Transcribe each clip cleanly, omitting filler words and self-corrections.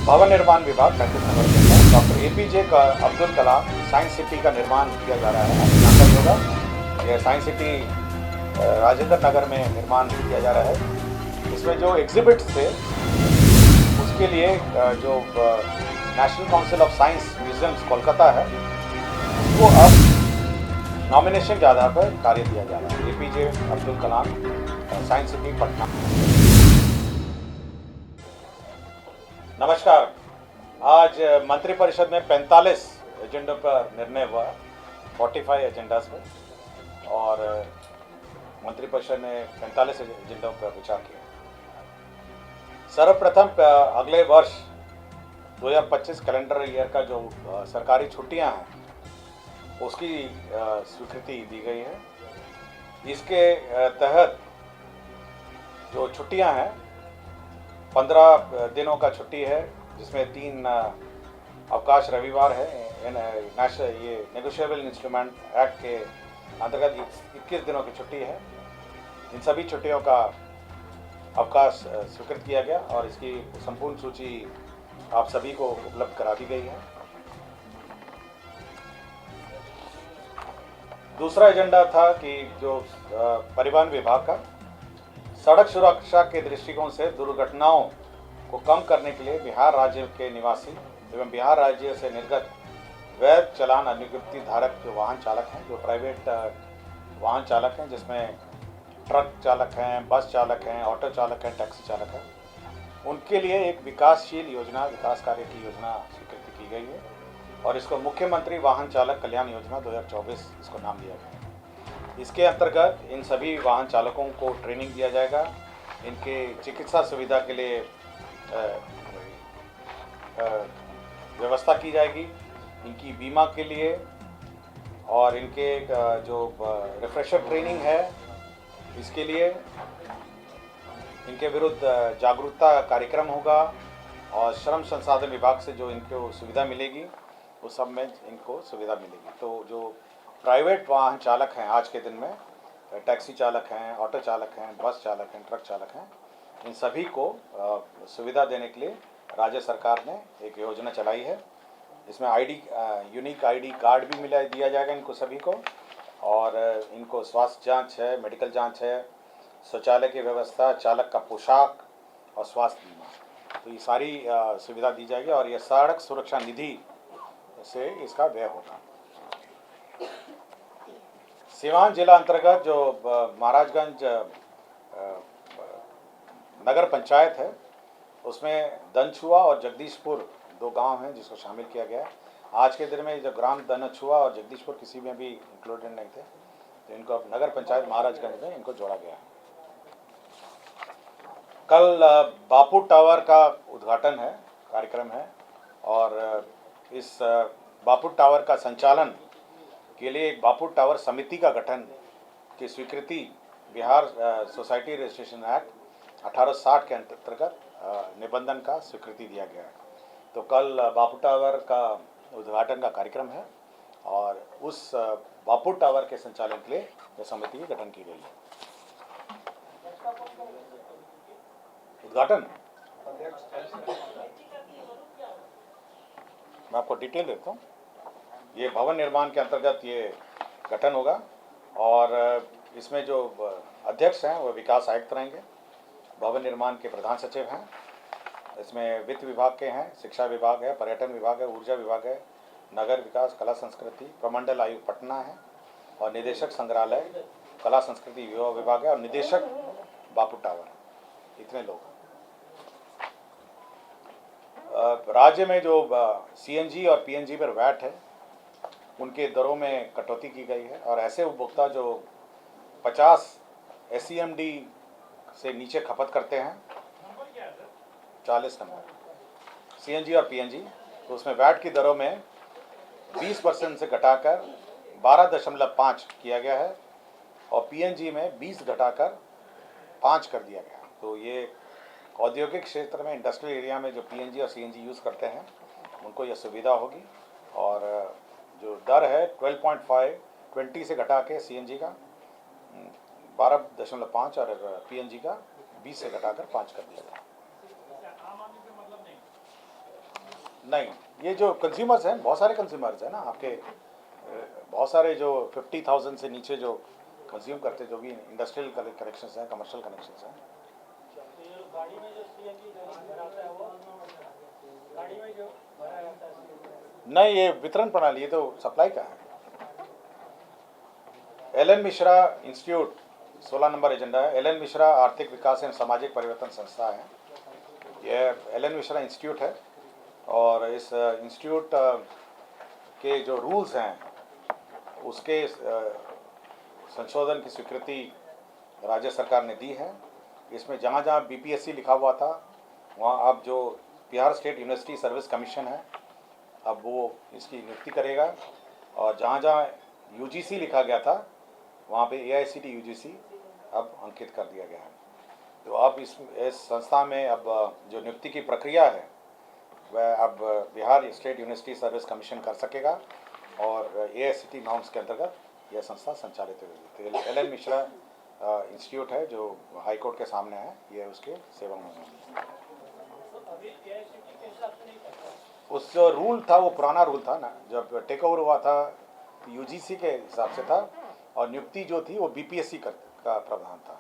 भवन निर्माण विभाग 35 नंबर के अंदर डॉक्टर एपीजे का अब्दुल कलाम साइंस सिटी का निर्माण किया जा रहा है। आपको जानकारी होगा यह साइंस सिटी राजेंद्र नगर में निर्माण किया जा रहा है। इसमें जो एग्जिबिट्स थे उसके लिए जो national council of science museums Kolkata है उसको अब नॉमिनेशन के आधार पर कार्य दिया जा रहा है। APJ Abdul Kalam science city Patna. नमस्कार। आज मंत्रिपरिषद में 45 एजेंडों पर निर्णय हुआ, 45 एजेंडास पर, और मंत्रिपरिषद ने 45 एजेंडों पर विचार किया। सर्वप्रथम अगले वर्ष 2025 कैलेंडर ईयर का जो सरकारी छुट्टियां हैं उसकी स्वीकृति दी गई है। इसके तहत जो छुट्टियां हैं 15 दिनों का छुट्टी है, जिसमें 3 अवकाश रविवार है। ये नेगोशिएबल इंस्ट्रूमेंट एक्ट के अंतर्गत 21 दिनों की छुट्टी है। इन सभी छुट्टियों का अवकाश स्वीकृत किया गया और इसकी संपूर्ण सूची आप सभी को उपलब्ध करा दी गई है। दूसरा एजेंडा था कि जो परिवहन विभाग का सड़क सुरक्षा के दृष्टिकोण से दुर्घटनाओं को कम करने के लिए बिहार राज्य के निवासी एवं बिहार राज्य से निर्गत वैध चालान अनुज्ञप्ति धारक जो वाहन चालक हैं, जो प्राइवेट वाहन चालक हैं, जिसमें ट्रक चालक हैं, बस चालक हैं, ऑटो चालक हैं, टैक्सी चालक हैं, उनके लिए एक विकासशील योजना, विकास कार्य की योजना स्वीकृति की गई है और इसको मुख्यमंत्री वाहन चालक कल्याण योजना 2024 इसको नाम दिया गया है। इसके अंतर्गत इन सभी वाहन चालकों को ट्रेनिंग दिया जाएगा, इनके चिकित्सा सुविधा के लिए व्यवस्था की जाएगी, इनकी बीमा के लिए, और इनके जो रिफ्रेशर ट्रेनिंग है इसके लिए, इनके विरुद्ध जागरूकता कार्यक्रम होगा और श्रम संसाधन विभाग से जो इनको सुविधा मिलेगी उस सब में इनको सुविधा मिलेगी। तो जो प्राइवेट वाहन चालक हैं आज के दिन में, टैक्सी चालक हैं, ऑटो चालक हैं, बस चालक हैं, ट्रक चालक हैं, इन सभी को सुविधा देने के लिए राज्य सरकार ने एक योजना चलाई है। इसमें यूनिक आईडी कार्ड भी दिया जाएगा इनको सभी को, और इनको स्वास्थ्य जांच है, मेडिकल जांच है, शौचालय की व्यवस्था, चालक का पोशाक और स्वास्थ्य बीमा, तो ये सारी सुविधा दी जाएगी और यह सड़क सुरक्षा निधि से इसका व्यय होगा। सिवान जिला अंतर्गत जो महाराजगंज नगर पंचायत है उसमें दनछुआ और जगदीशपुर 2 गांव हैं जिसको शामिल किया गया है। आज के दिन में जो ग्राम दनछुआ और जगदीशपुर किसी में भी इंक्लूडेड नहीं थे, तो इनको अब नगर पंचायत महाराजगंज में इनको जोड़ा गया है। कल बापू टावर का उद्घाटन है, कार्यक्रम है, और इस बापू टावर का संचालन के लिए एक बापू टावर समिति का गठन की स्वीकृति बिहार सोसाइटी रजिस्ट्रेशन एक्ट 1860 के अंतर्गत निबंधन का स्वीकृति दिया गया है। तो कल बापू टावर का उद्घाटन का कार्यक्रम है और उस बापू टावर के संचालन के लिए यह समिति की गठन की गई है। उद्घाटन मैं आपको डिटेल देता हूँ। ये भवन निर्माण के अंतर्गत ये गठन होगा और इसमें जो अध्यक्ष हैं वो विकास आयुक्त रहेंगे, भवन निर्माण के प्रधान सचिव हैं, इसमें वित्त विभाग के हैं, शिक्षा विभाग है, पर्यटन विभाग है, ऊर्जा विभाग है, नगर विकास, कला संस्कृति, प्रमंडल आयुक्त पटना है, और निदेशक संग्रहालय, कला संस्कृति युवा विभाग है, और निदेशक बापू टावर, इतने लोग। राज्य में जो सीएनजी और पीएनजी पर वैट है उनके दरों में कटौती की गई है और ऐसे उपभोक्ता जो 50 SCMD से नीचे खपत करते हैं, 40 नंबर सीएनजी और पीएनजी, तो उसमें वैट की दरों में 20% से घटाकर 12.5 किया गया है और पीएनजी में 20 घटाकर 5 कर दिया गया। तो ये औद्योगिक क्षेत्र में, इंडस्ट्रियल एरिया में जो पीएनजी और सीएनजी यूज़ करते हैं उनको यह सुविधा होगी। और जो दर है 12.5 से घटा के सीएनजी का 12.5 और पीएनजी का 20 से घटाकर 5 कर दिया गया। नहीं, ये जो कंज्यूमर्स हैं, बहुत सारे कंज्यूमर्स हैं ना आपके, बहुत सारे जो 50,000 से नीचे जो कंज्यूम करते, जो भी इंडस्ट्रियल कनेक्शंस हैं, कमर्शियल कनेक्शंस हैं। गाड़ी में जो सीएनजी भराता है वो गाड़ी में जो भरा जाता है? नहीं, ये वितरण प्रणाली, ये तो सप्लाई का है। LN. Mishra institute 16 number agenda है। एल.एन. मिश्रा आर्थिक विकास एवं सामाजिक परिवर्तन संस्था है। यह एल.एन. मिश्रा इंस्टीट्यूट है और इस इंस्टीट्यूट के जो रूल्स हैं उसके संशोधन की स्वीकृति राज्य सरकार ने दी है। इसमें जहाँ जहाँ बीपीएससी लिखा हुआ था वहाँ अब जो Bihar state university service commission है अब वो इसकी नियुक्ति करेगा, और जहाँ जहाँ यूजीसी लिखा गया था वहाँ पे एआईसीटी यूजीसी अब अंकित कर दिया गया है। तो अब इस संस्था में अब जो नियुक्ति की प्रक्रिया है वह अब Bihar state university service commission कर सकेगा और एआईसीटी नॉर्म्स के अंतर्गत यह संस्था संचालित होगी। तो एल.एन. मिश्रा इंस्टीट्यूट है जो हाई कोर्ट के सामने है, ये उसके सेवा में है। उस जो रूल था वो पुराना रूल था ना, जब टेक ओवर हुआ था यूजीसी के हिसाब से था और नियुक्ति जो थी वो बीपीएससी का प्रावधान था।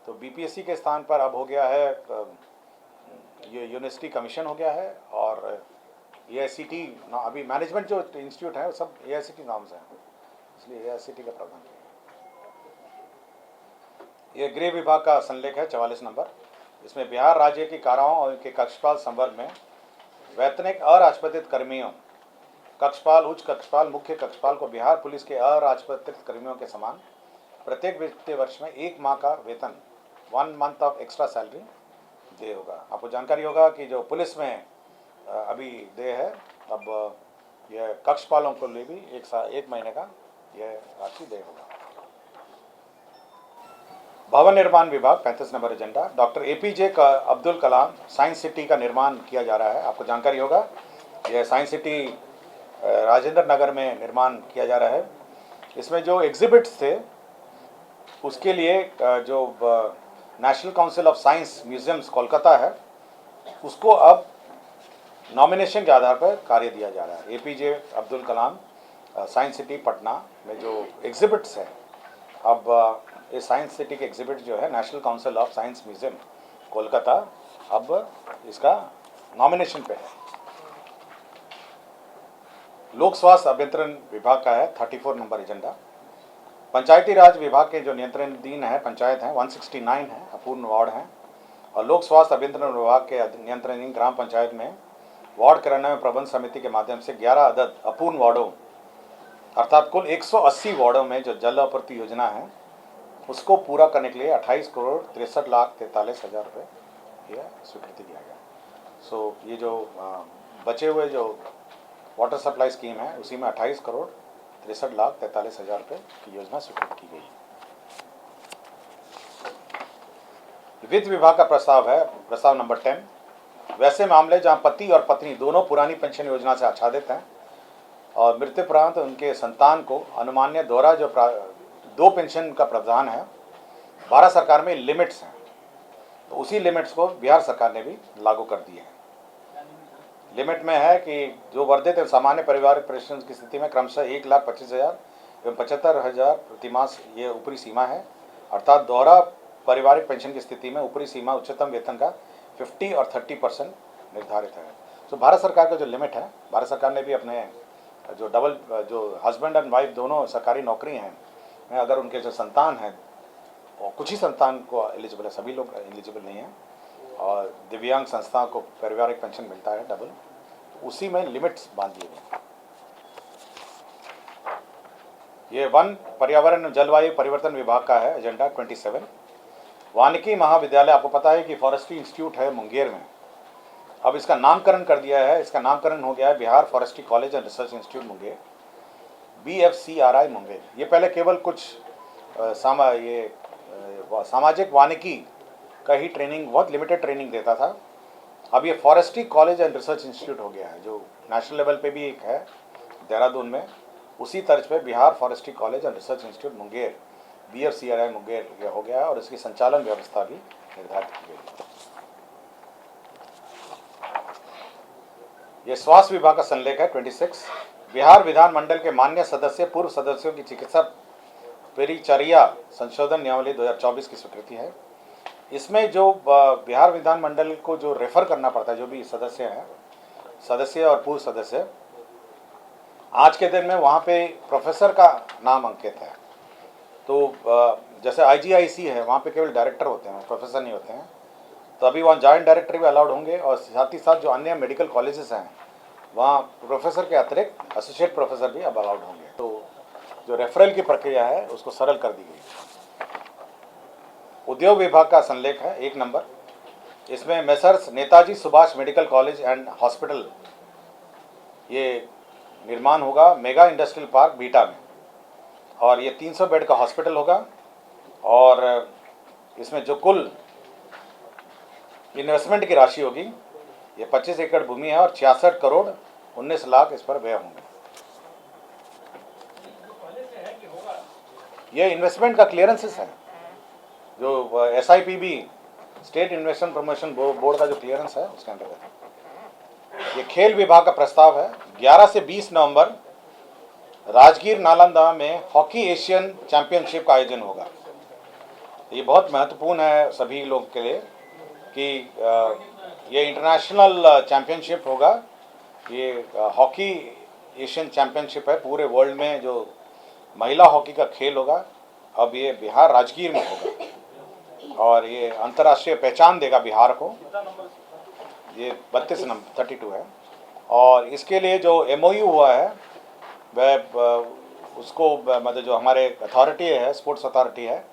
तो बीपीएससी के स्थान पर अब हो गया है ये यूनिवर्सिटी कमीशन हो गया है और एआईसीटी अभी मैनेजमेंट जो इंस्टीट्यूट है वो सब एआईसीटी नाम्स हैं, इसलिए एआईसीटी का प्रावधान किया। ये गृह विभाग का संलेख है 44 नंबर। इसमें बिहार राज्य की काराओं और इनके कक्षपाल संवर्ग में वैतनिक अराजपत्रित कर्मियों, कक्षपाल, उच्च कक्षपाल, मुख्य कक्षपाल को बिहार पुलिस के अराजपत्रित कर्मियों के समान प्रत्येक वित्तीय वर्ष में 1 माह का वेतन 1 मंथ ऑफ एक्स्ट्रा सैलरी दे होगा। आपको जानकारी होगा कि जो पुलिस में अभी दे है, अब यह कक्षपालों को लिए भी एक महीने का यह राशि दे होगा। भवन निर्माण विभाग 35 number agenda, doctor APJ Abdul Kalam science city का निर्माण किया जा रहा है। आपको जानकारी होगा यह साइंस सिटी राजेंद्र नगर में निर्माण किया जा रहा है। इसमें जो एग्जिबिट्स थे उसके लिए जो national council of science museums Kolkata है उसको अब नॉमिनेशन के आधार पर कार्य दिया जा रहा है। APJ Abdul Kalam science city Patna में जो एग्जिबिट्स है, अब ये साइंस सिटी के एग्जिबिट जो है national council of science museum Kolkata अब इसका नॉमिनेशन पे है। लोक स्वास्थ्य अभियंत्रण विभाग का है 34 नंबर एजेंडा। पंचायती राज विभाग के जो नियंत्रणाधीन है पंचायत हैं 169 है, अपूर्ण वार्ड हैं, और लोक स्वास्थ्य अभियंत्रण विभाग के नियंत्रणाधीन ग्राम पंचायत में वार्ड कार्यान्वयन प्रबंध समिति के माध्यम से 11 अदद अपूर्ण वार्डों अर्थात कुल 180 वार्डों में जो जल आपूर्ति योजना है उसको पूरा करने के लिए 28 करोड़ 63,43,000 रुपये यह स्वीकृति दिया गया। सो ये जो बचे हुए जो वाटर सप्लाई स्कीम है उसी में 28 करोड़ 63,43,000 रुपये की योजना स्वीकृत की गई। वित्त विभाग का प्रस्ताव है, प्रस्ताव नंबर 10। वैसे मामले जहां पति और पत्नी दोनों पुरानी पेंशन योजना से आच्छादित हैं और मृत्युपरांत उनके संतान को अनुमान्य द्वारा जो 2 पेंशन का प्रावधान है, भारत सरकार में लिमिट्स हैं, तो उसी लिमिट्स को बिहार सरकार ने भी लागू कर दिए हैं। लिमिट में है कि जो वर्धित सामान्य पारिवारिक पेंशन की स्थिति में क्रमशः 1,25,000 एवं 75,000 प्रतिमास ये ऊपरी सीमा है, अर्थात दोहरा पारिवारिक पेंशन की स्थिति में ऊपरी सीमा उच्चतम वेतन का 50 और 30% निर्धारित है। तो भारत सरकार का जो लिमिट है, भारत सरकार ने भी अपने जो जो हस्बैंड एंड वाइफ दोनों सरकारी नौकरी हैं, अगर उनके जो संतान हैं और कुछ ही संतान को एलिजिबल है, सभी लोग एलिजिबल नहीं हैं, और दिव्यांग संस्था को पारिवारिक पेंशन मिलता है डबल, तो उसी में लिमिट्स बांध दिए गए। ये वन पर्यावरण जलवायु परिवर्तन विभाग का है एजेंडा 27। वानिकी महाविद्यालय, आपको पता है कि फॉरेस्ट्री इंस्टीट्यूट है मुंगेर में, अब इसका नामकरण कर दिया है। इसका नामकरण हो गया है Bihar forestry college and research institute Munger, BFCRI Munger. ये पहले केवल कुछ सामाजिक वानिकी का ही ट्रेनिंग, बहुत लिमिटेड ट्रेनिंग देता था। अब ये forestry college and research institute हो गया है, जो नेशनल लेवल पे भी एक है देहरादून में, उसी तर्ज पे Bihar forestry college and research institute Munger BFCRI Munger ये हो गया है, और इसकी संचालन व्यवस्था भी निर्धारित की गई है। ये स्वास्थ्य विभाग का संलेख है 26। बिहार विधानमंडल के मान्य सदस्य पूर्व सदस्यों की चिकित्सा परिचर्या संशोधन नियमावली 2024 की स्वीकृति है। इसमें जो बिहार विधानमंडल को जो रेफर करना पड़ता है, जो भी सदस्य हैं, सदस्य और पूर्व सदस्य, आज के दिन में वहाँ पे प्रोफेसर का नाम अंकित है। तो जैसे IGIC है, वहाँ पे केवल डायरेक्टर होते हैं, प्रोफेसर नहीं होते हैं। तो अभी वहाँ जॉइंट डायरेक्टर भी अलाउड होंगे, और साथ ही साथ जो अन्य मेडिकल कॉलेजेस हैं वहाँ प्रोफेसर के अतिरिक्त एसोसिएट प्रोफेसर भी अब अलाउड होंगे। तो जो रेफरल की प्रक्रिया है उसको सरल कर दी गई। उद्योग विभाग का संलेख है 1 नंबर। इसमें messrs Netaji Subhash medical college and hospital, ये निर्माण होगा मेगा इंडस्ट्रियल पार्क बीटा में, और ये 300 बेड का हॉस्पिटल होगा। और इसमें जो कुल इन्वेस्टमेंट की राशि होगी, ये 25 एकड़ भूमि है और 66 करोड़ 19 लाख इस पर व्यय होंगे। ये इन्वेस्टमेंट का क्लियरेंसेस है, जो SIPB estate investment promotion board का जो क्लियरेंस है उसके अंतर्गत। ये खेल विभाग का प्रस्ताव है। 11 से 20 नवंबर राजगीर नालंदा में हॉकी एशियन चैंपियनशिप का आयोजन होगा। ये बहुत महत्वपूर्ण है सभी लोग के लिए कि ये इंटरनेशनल चैंपियनशिप होगा। ये हॉकी एशियन चैंपियनशिप है, पूरे वर्ल्ड में जो महिला हॉकी का खेल होगा, अब ये बिहार राजगीर में होगा और ये अंतर्राष्ट्रीय पहचान देगा बिहार को। ये 32 नंबर 32 है। और इसके लिए जो MOU हुआ है वह उसको मतलब जो हमारे अथॉरिटी है, स्पोर्ट्स अथॉरिटी है,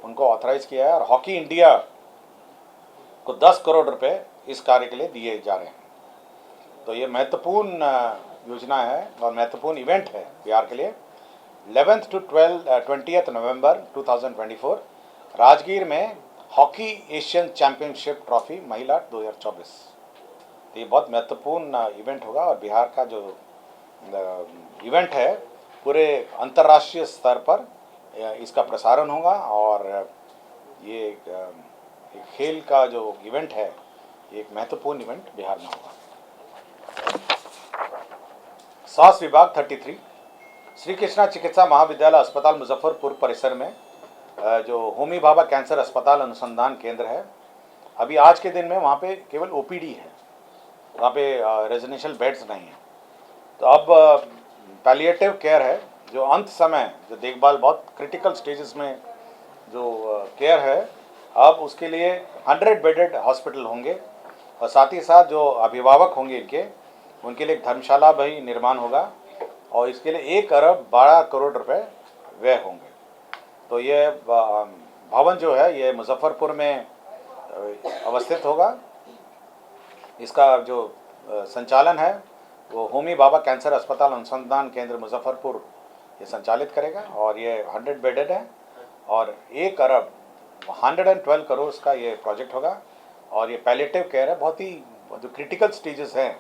उनको ऑथराइज किया है, और हॉकी इंडिया को 10 करोड़ रुपए इस कार्य के लिए दिए जा रहे हैं। तो ये महत्वपूर्ण योजना है और महत्वपूर्ण इवेंट है बिहार के लिए। 11th to 20th नवंबर 2024 राजगीर में हॉकी एशियन चैंपियनशिप ट्रॉफी महिला 2024। तो ये बहुत महत्वपूर्ण इवेंट होगा और बिहार का जो इवेंट है पूरे अंतर्राष्ट्रीय स्तर पर इसका प्रसारण होगा। और ये खेल का जो इवेंट है, ये एक महत्वपूर्ण इवेंट बिहार में होगा। स्वास्थ्य विभाग 33। श्री कृष्णा चिकित्सा महाविद्यालय अस्पताल मुजफ्फरपुर परिसर में जो होमी भाभा कैंसर अस्पताल अनुसंधान केंद्र है, अभी आज के दिन में वहाँ पे केवल OPD है, वहाँ पे रेजिडेंशियल बेड्स नहीं है। तो अब पैलिएटिव केयर है, जो अंत समय जो देखभाल बहुत क्रिटिकल स्टेजेस में जो केयर है, अब उसके लिए 100 बेडेड हॉस्पिटल होंगे, और साथ ही साथ जो अभिभावक होंगे उनके लिए एक धर्मशाला भी निर्माण होगा, और इसके लिए 1 अरब 12 करोड़ रुपए व्यय होंगे। तो ये भवन जो है ये मुजफ्फरपुर में अवस्थित होगा। इसका जो संचालन है वो होमी भाभा कैंसर अस्पताल अनुसंधान केंद्र मुजफ्फरपुर ये संचालित करेगा, और ये 100 बेडेड है और 1 अरब 112 करोड़ का ये प्रोजेक्ट होगा। और ये पैलिएटिव केयर है, बहुत ही जो क्रिटिकल स्टेजेस हैं,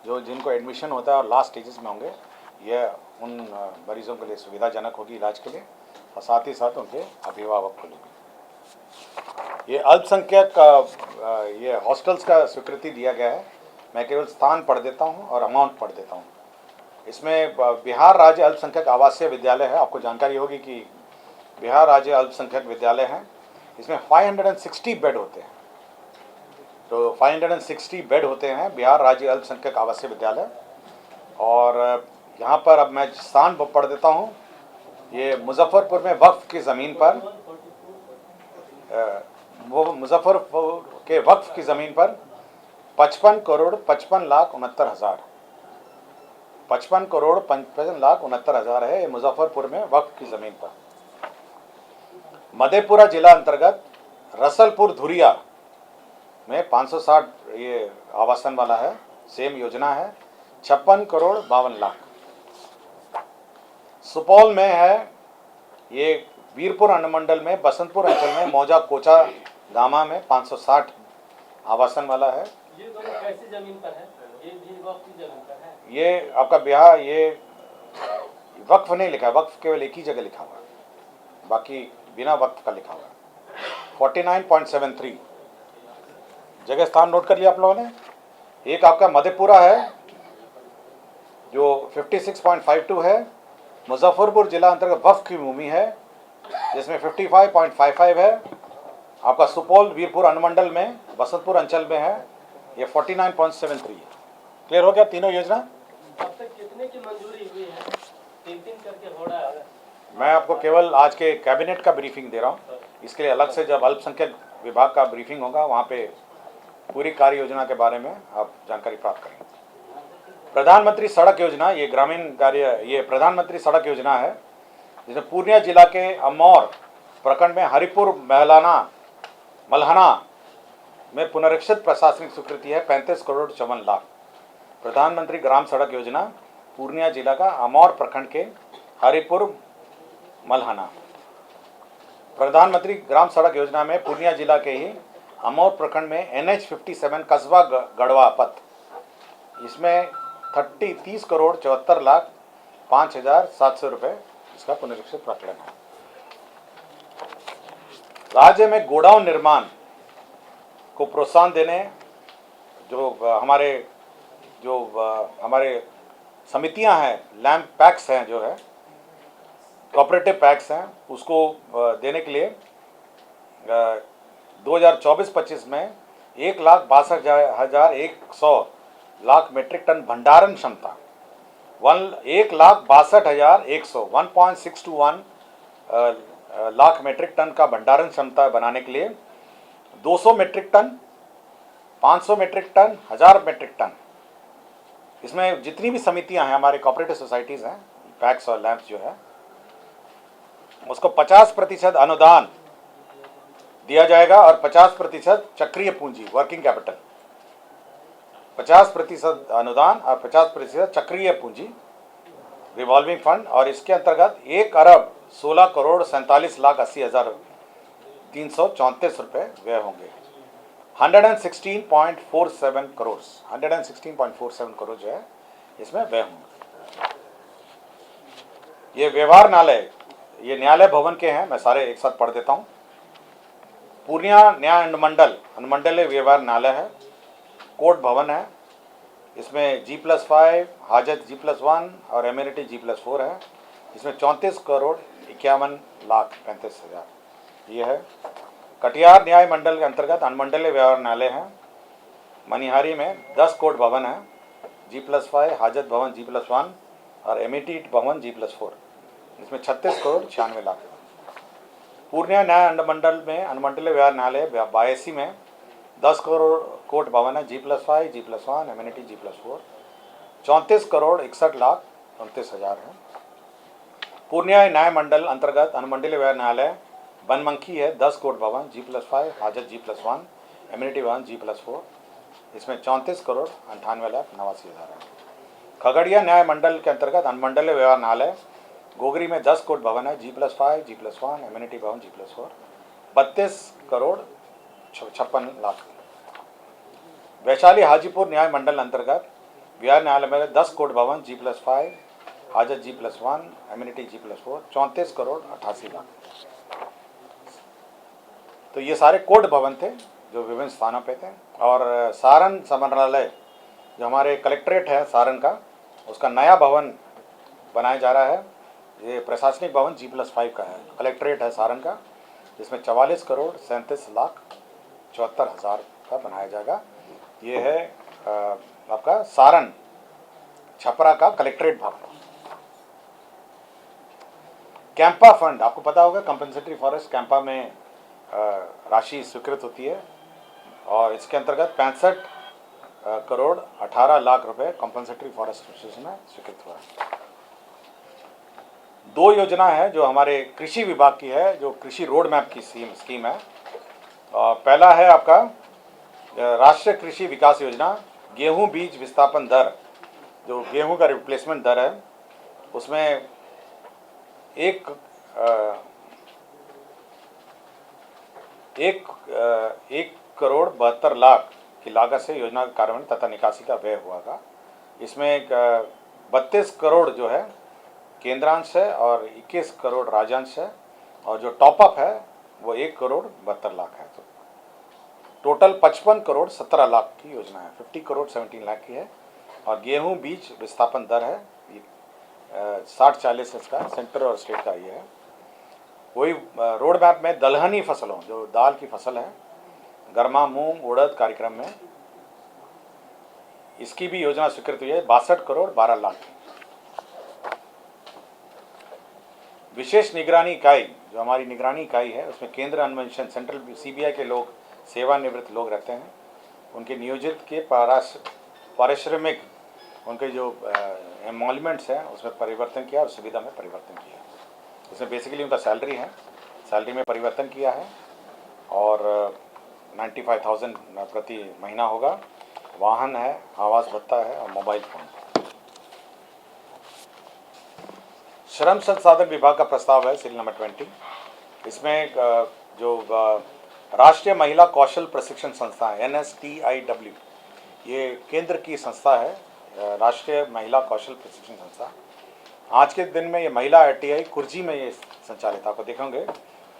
जो जिनको एडमिशन होता है और लास्ट स्टेजेस में होंगे, ये उन मरीजों के लिए सुविधाजनक होगी इलाज के लिए, और साथ ही साथ उनके अभिभावक को लिए। ये अल्पसंख्यक ये हॉस्टल्स का स्वीकृति दिया गया है। मैं केवल स्थान पढ़ देता हूँ और अमाउंट पढ़ देता हूँ। इसमें बिहार राज्य अल्पसंख्यक आवासीय विद्यालय है। आपको जानकारी होगी कि बिहार राज्य अल्पसंख्यक विद्यालय है, इसमें 560 बेड होते हैं। तो 560 बेड होते हैं बिहार राज्य अल्पसंख्यक आवासीय विद्यालय। और यहाँ पर अब मैं स्थान पढ़ देता हूँ। ये मुजफ्फरपुर में वक्फ की ज़मीन पर, वो मुजफ्फरपुर के वक्फ की ज़मीन पर 55 करोड़ 55 लाख 69 हज़ार 55 करोड़ 55 लाख 69 हज़ार है, ये मुजफ्फरपुर में वक्फ की ज़मीन पर। मधेपुरा जिला अंतर्गत रसलपुर धुरिया में 560 ये आवासन वाला है, सेम योजना है, 56 करोड़ 52 लाख। सुपौल में है ये वीरपुर अनुमंडल में बसंतपुर अंचल में मौजा कोचा गामा में 560 आवासन वाला है। ये दोनों कैसी जमीन पर है? ये भी वक्फ की जमीन पर है? ये आपका बिहार, ये वक्फ नहीं लिखा है, वक्फ केवल एक ही जगह लिखा हुआ है, बाकी बिना वक्फ का लिखा हुआ है। 49.73 जगह स्थान नोट कर लिया आप लोगों ने। एक आपका मधेपुरा है, जो 56.52 है। मुजफ्फरपुर जिला अंतर्गत वक्फ की भूमि है जिसमें 55.55 है। आपका सुपौल वीरपुर अनुमंडल में बसंतपुर अंचल में है, ये 49.73 है। क्लियर हो गया तीनों योजना? अब तक कितने की मंजूरी हुई है? तीन तीन करके हो रहा है। मैं आपको केवल आज के कैबिनेट का ब्रीफिंग दे रहा हूँ, इसके लिए अलग से जब अल्पसंख्यक विभाग का ब्रीफिंग होगा वहाँ पे पूरी कार्य योजना के बारे में आप जानकारी प्राप्त करेंगे। प्रधानमंत्री सड़क योजना, ये ग्रामीण कार्य, ये प्रधानमंत्री सड़क योजना है जिसमें पूर्णिया जिला के अमौर प्रखंड में हरिपुर मल्हाना में पुनरीक्षित प्रशासनिक स्वीकृति है 35 करोड़ 54 लाख। प्रधानमंत्री ग्राम सड़क योजना पूर्णिया जिला का अमौर प्रखंड के हरिपुर मल्हाना। प्रधानमंत्री ग्राम सड़क योजना में पूर्णिया जिला के ही अमौर प्रखंड में NH 57 कस्बा गढ़वा पथ, इसमें 30 करोड़ 74 लाख 5,700 रुपये इसका पुनरीक्षित प्रकरण है। राज्य में गोडाउन निर्माण को प्रोत्साहन देने जो हमारे समितियां हैं, लैंड पैक्स हैं, जो है कोऑपरेटिव पैक्स हैं, उसको देने के लिए 2024-25 में 1,62,100 लाख मीट्रिक टन भंडारण क्षमता, 1,62,100 1.621 लाख मीट्रिक टन का भंडारण क्षमता बनाने के लिए 200 metric ton, 500 metric ton, 1000 metric ton, इसमें जितनी भी समितियां हैं, हमारे कोऑपरेटिव सोसाइटीज़ हैं, पैक्स और लैंप्स जो है, उसको 50% अनुदान दिया जाएगा और 50% चक्रीय पूंजी, वर्किंग कैपिटल, 50% अनुदान और 50% चक्रीय पूंजी, रिवॉल्विंग फंड, और इसके अंतर्गत 1,16,80,334 रुपये व्यय होंगे। 116.47 करोड़ 116.47 करोड़ जो है इसमें व्यय होंगे। ये व्यवहार न्यायालय, ये न्यायालय भवन के हैं, मैं सारे एक साथ पढ़ देता हूँ। पूर्णिया न्याय अनुमंडलीय व्यवहार न्यायालय है, कोर्ट भवन है, इसमें G+5, हाजत G+1 और एम्यूनिटी G+4 है, इसमें 34 करोड़ 51 लाख 35 हज़ार ये है। कटिहार न्याय मंडल के अंतर्गत अनुमंडलीय व्यवहार न्यायालय है, मनिहारी में 10 कोर्ट भवन है, G+5, हाजत भवन G+1 और एम्यूनिटी भवन G+4, इसमें 36 करोड़ 96 लाख। पूर्णिया न्याय अनुमंडल में अनुमंडलीय व्यवहार न्यायालय 82 में 10 करोड़ कोर्ट भवन है, G+5, G+1, immunity G+4, 34 crore 61 lakh 29 हज़ार है। पूर्णिया न्याय मंडल अंतर्गत अनुमंडलीय व्यवहार न्यायालय बनमंखी है, 10 कोर्ट भवन, G+5, हाजत G+1, एम्यूनिटी भवन G+4, इसमें 34 करोड़ 98 लाख 89 हज़ार है। खगड़िया न्याय मंडल के अंतर्गत अनुमंडलीय व्यवहार न्यायालय गोगरी में 10 कोर्ट भवन है, G+5, G+1, एम्यूनिटी भवन G+4, 32 करोड़ 56 लाख। वैशाली हाजीपुर न्याय मंडल अंतर्गत व्यवहार न्यायालय में 10 कोर्ट भवन, G+5, हाजत G+1, immunity G+4, 34 crore 88 lakh. तो ये सारे कोर्ट भवन थे जो विभिन्न स्थानों पे थे। और सारण समरणालय जो हमारे कलेक्ट्रेट है सारण का, उसका नया भवन बनाया जा रहा है। ये प्रशासनिक भवन G+5 का है, कलेक्ट्रेट है सारण का, जिसमें 44 करोड़ 37 लाख 74 हज़ार का बनाया जाएगा। ये है आपका सारण छपरा का कलेक्ट्रेट भवन। कैंपा फंड, आपको पता होगा कंपनसेटरी फॉरेस्ट कैंपा में राशि स्वीकृत होती है और इसके अंतर्गत 65 करोड़ 18 लाख रुपए कंपनसेटरी फॉरेस्ट एसोसिएशन में स्वीकृत हुआ है। 2 योजना है जो हमारे कृषि विभाग की है, जो कृषि रोड मैप की स्कीम है। पहला है आपका राष्ट्रीय कृषि विकास योजना, गेहूं बीज विस्थापन दर, जो गेहूं का रिप्लेसमेंट दर है, उसमें 1 करोड़ 72 लाख की लागत से योजना का कार्यान्वयन तथा निकासी का व्यय हुआ था। इसमें 32 करोड़ जो है केंद्रांश है और 21 करोड़ राज्यांश है, और जो टॉपअप है वो 1 करोड़ 72 लाख है। तो टोटल 55 करोड़ 17 लाख की योजना है, 50 करोड़ 17 लाख की है। और गेहूं बीज विस्थापन दर है 60-40 इसका सेंटर और स्टेट का ये है। वही रोड मैप में दलहनी फसलों जो दाल की फसल है, गर्मा मूंग उड़द कार्यक्रम में इसकी भी योजना स्वीकृत हुई है 62 करोड़ 12 लाख। विशेष निगरानी इकाई जो हमारी निगरानी इकाई है उसमें केंद्र अन्वेषण सेंट्रल CBI के लोग सेवानिवृत्त लोग रहते हैं, उनके नियोजित के पारिश्रमिक उनके जो एमोलमेंट्स हैं उसमें परिवर्तन किया और सुविधा में परिवर्तन किया। उसमें बेसिकली उनका सैलरी है, सैलरी में परिवर्तन किया है और 95,000 प्रति महीना होगा। वाहन है, आवास भत्ता है और मोबाइल फोन। श्रम संसाधन विभाग का प्रस्ताव है सीरियल नंबर 20। इसमें जो राष्ट्रीय महिला कौशल प्रशिक्षण संस्था NSTIW ये केंद्र की संस्था है, राष्ट्रीय महिला कौशल प्रशिक्षण संस्था। आज के दिन में ये महिला ITI कुर्जी में ये संचालित, आपको देखेंगे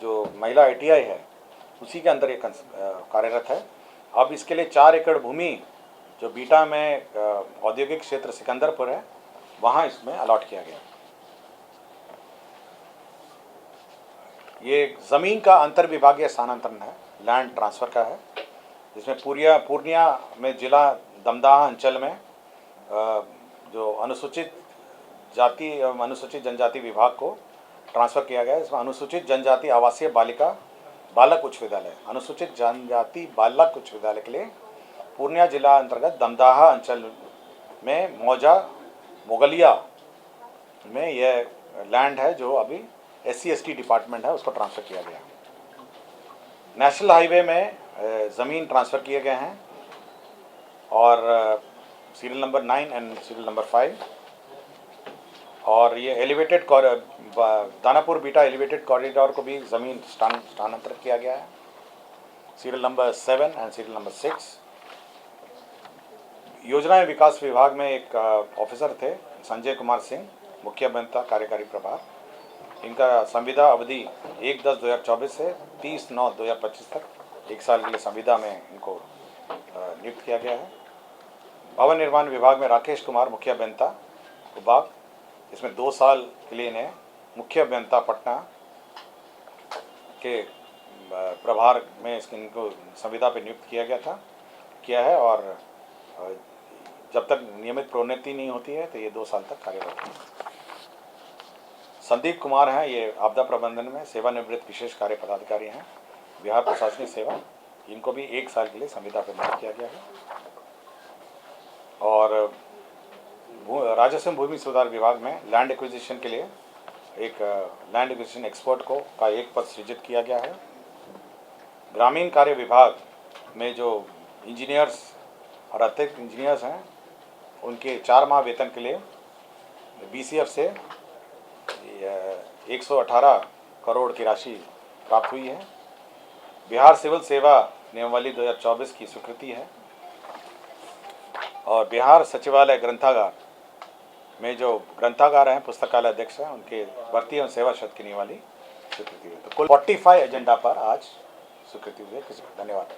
जो महिला ITI है उसी के अंदर ये कार्यरत है। अब इसके लिए 4 एकड़ भूमि जो बीटा में औद्योगिक क्षेत्र सिकंदरपुर है वहाँ इसमें अलॉट किया गया। ये ज़मीन का अंतर विभागीय स्थानांतरण है, लैंड ट्रांसफ़र का है, जिसमें पूर्णिया में जिला दमदाहा अंचल में जो अनुसूचित जाति एवं अनुसूचित जनजाति विभाग को ट्रांसफ़र किया गया है। इसमें अनुसूचित जनजाति आवासीय बालक उच्च विद्यालय, अनुसूचित जनजाति बालक उच्च विद्यालय के लिए पूर्णिया जिला अंतर्गत दमदाहा अंचल में मोगलिया में यह लैंड है जो अभी SC/ST डिपार्टमेंट है उसको ट्रांसफ़र किया गया। नेशनल हाईवे में ज़मीन ट्रांसफ़र किए गए हैं और serial number 9 and serial number 5। और ये elevated Danapur beta elevated corridor को भी ज़मीन स्थानांतरित किया गया है, serial number 7 and serial number 6। योजना एवं विकास विभाग में एक ऑफिसर थे संजय कुमार सिंह, मुख्य अभियंता कार्यकारी प्रभार। इनका संविदा अवधि 1/10/2024 से 30/9/2025 तक 1 साल के लिए संविदा में इनको नियुक्त किया गया है। भवन निर्माण विभाग में राकेश कुमार, मुख्य अभियंता विभाग, इसमें 2 साल के लिए इन्हें मुख्य अभियंता पटना के प्रभार में इनको संविदा पर नियुक्त किया है और जब तक नियमित प्रोन्नति नहीं होती है तो ये 2 साल तक कार्यरत हैं। संदीप कुमार हैं, ये आपदा प्रबंधन में सेवानिवृत्त विशेष कार्य पदाधिकारी हैं, बिहार प्रशासनिक सेवा। इनको भी 1 साल के लिए संविदा पर नियुक्त किया गया है। और राजस्व भूमि सुधार विभाग में लैंड एक्विजिशन के लिए एक लैंड एक्विजिशन एक्सपर्ट का एक पद सृजित किया गया है। ग्रामीण कार्य विभाग में जो इंजीनियर्स और अतिरिक्त इंजीनियर्स हैं उनके 4 माह वेतन के लिए BCF से 118 करोड़ की राशि प्राप्त हुई है। बिहार सिविल सेवा नियमावली 2024 की स्वीकृति है और बिहार सचिवालय ग्रंथागार में जो ग्रंथागार हैं पुस्तकालय अध्यक्ष हैं उनके भर्ती एवं सेवा शर्त की नियमावली स्वीकृति है। तो कुल 45 एजेंडा पर आज स्वीकृति हुई है। धन्यवाद।